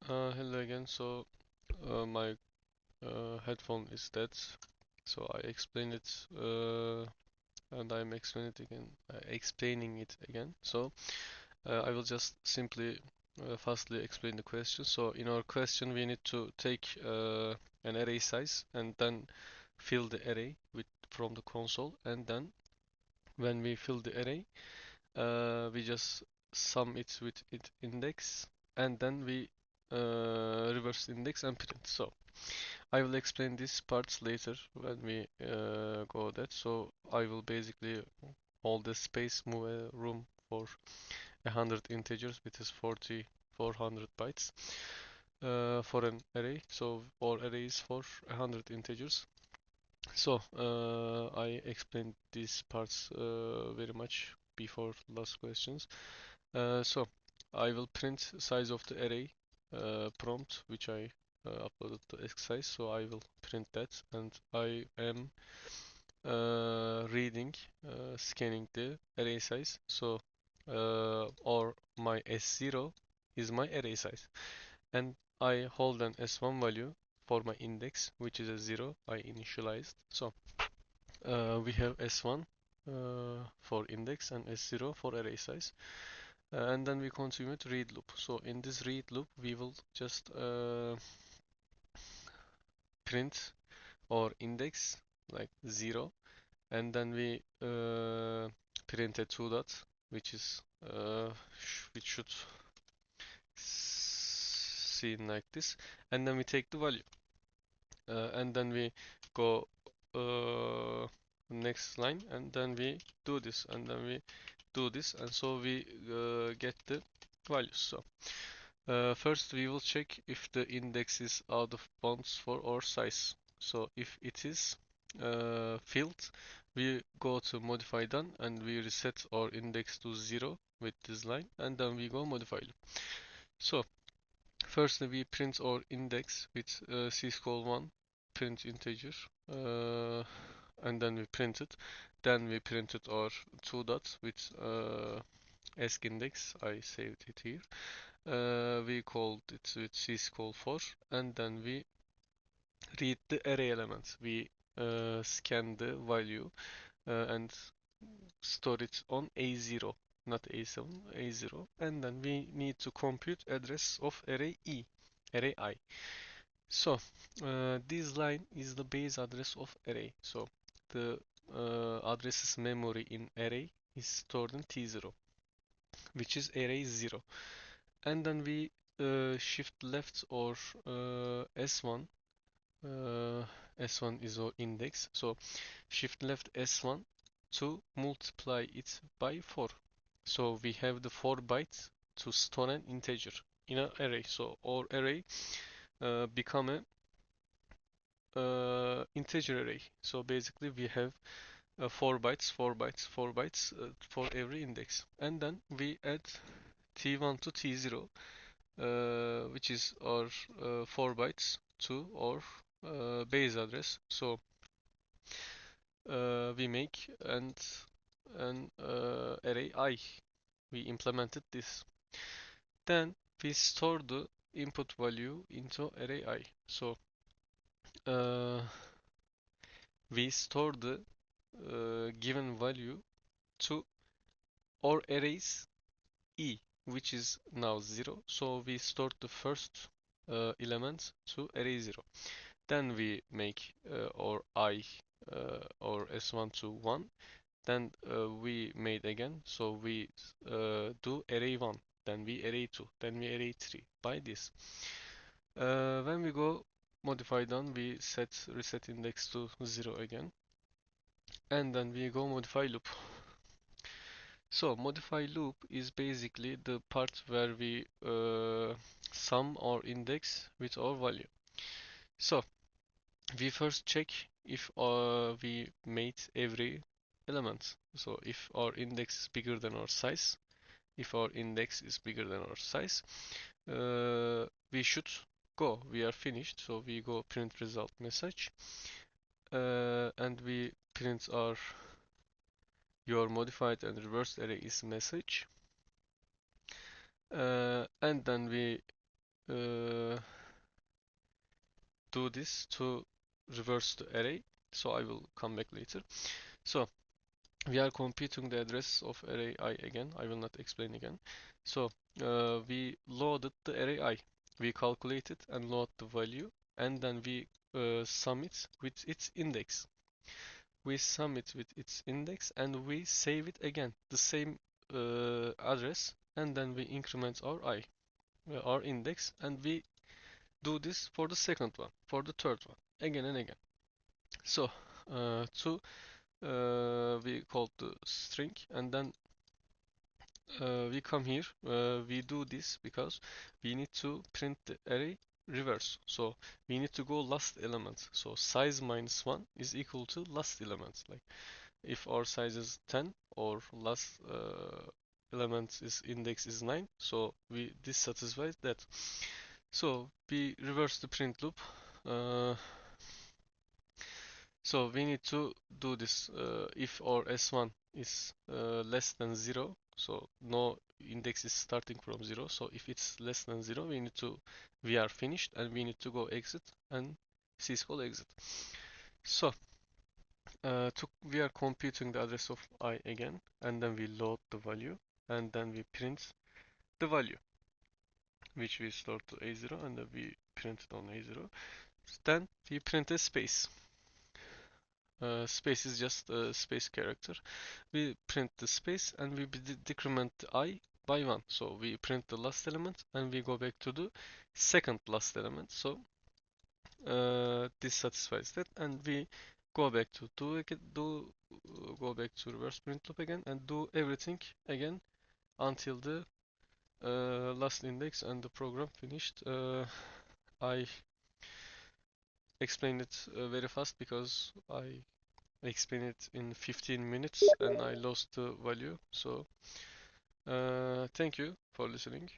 Hello again. My headphone is dead, so I explain it, and I'm explaining it again. I will just simply, fastly explain the question. So in our question, we need to take an array size and then fill the array with from the console, and then when we fill the array, we just sum it with its index, and then we reverse index and print. So I will explain these parts later when we go that. So I will basically hold the space, move a room for 100 integers, which is 400 bytes for an array. So all arrays for 100 integers. I explained these parts very much before last questions. So I will print size of the array prompt which I uploaded to exercise. So I will print that, and I am reading, scanning the array size. Or my S0 is my array size, and I hold an S1 value for my index, which is a 0 I initialized. We have S1 for index and S0 for array size. And then we continue with read loop. So in this read loop, we will just print or index like 0, and then we print a two dot, which is which should seen like this, and then we take the value, and then we go next line, and then we do this, and then we do this, and so we get the values. First, we will check if the index is out of bounds for our size. So if it is filled, we go to modify done, and we reset our index to 0 with this line, and then we go modify loop. So first we print our index with syscall1 print integer, uh, and then we print it. Then we printed our two dots with ask index. I saved it here. We called it with syscall4, and then we read the array elements. We scan the value and store it on A0, not A7, A0, and then we need to compute address of array E, array I. So this line is the base address of array. So the addresses memory in array is stored in T0, which is array 0. And then we shift left or S1. S1 is our index. So shift left S1 to multiply it by 4. So we have the 4 bytes to store an integer in an array. So our array become a integer array. So basically we have 4 bytes, 4 bytes, 4 bytes for every index. And then we add T1 to T0, which is our 4 bytes to our base address. So we make an array I. We implemented this. Then we store the input value into array I. So uh, we store the given value to our arrays E, which is now 0. So we store the first element to array 0. Then we make our I or S1 to 1. Then we made again. So we do array 1. Then we array 2. Then we array 3. By this. When we go modify done, we set reset index to 0 again. And then we go modify loop. So modify loop is basically the part where we sum our index with our value. So we first check if we made every element. So if our index is bigger than our size, if our index is bigger than our size, we should go. We are finished. So we go print result message, and we print our your modified and reversed array is message, and then we uh, do this to reverse the array. So I will come back later. So we are computing the address of array I again. I will not explain again. So we loaded the array I. We calculated and load the value, and then we sum it with its index. We sum it with its index and we save it again, the same address, and then we increment our I, our index, and we do this for the second one, for the third one, again and again. So to we call the string, and then we come here. We do this because we need to print the array reverse. So we need to go last element. So size minus 1 is equal to last element. Like if our size is 10 or last element is index is 9, so we this satisfies that. So we reverse the print loop. Uh, so we need to do this if our s1 is less than 0, so no index is starting from 0. So if it's less than 0, we are finished and we need to go exit and syscall exit. So we are computing the address of I again, and then we load the value, and then we print the value, which we store to A0, and then we print it on A0. Then we print a space. Space is just a space character. We print the space and we decrement the I by 1. So we print the last element and we go back to the second last element. So this satisfies that, and we go back to go back to reverse print loop again and do everything again until the last index and the program finished. I explained it very fast because I explained it in 15 minutes and I lost the value. So thank you for listening.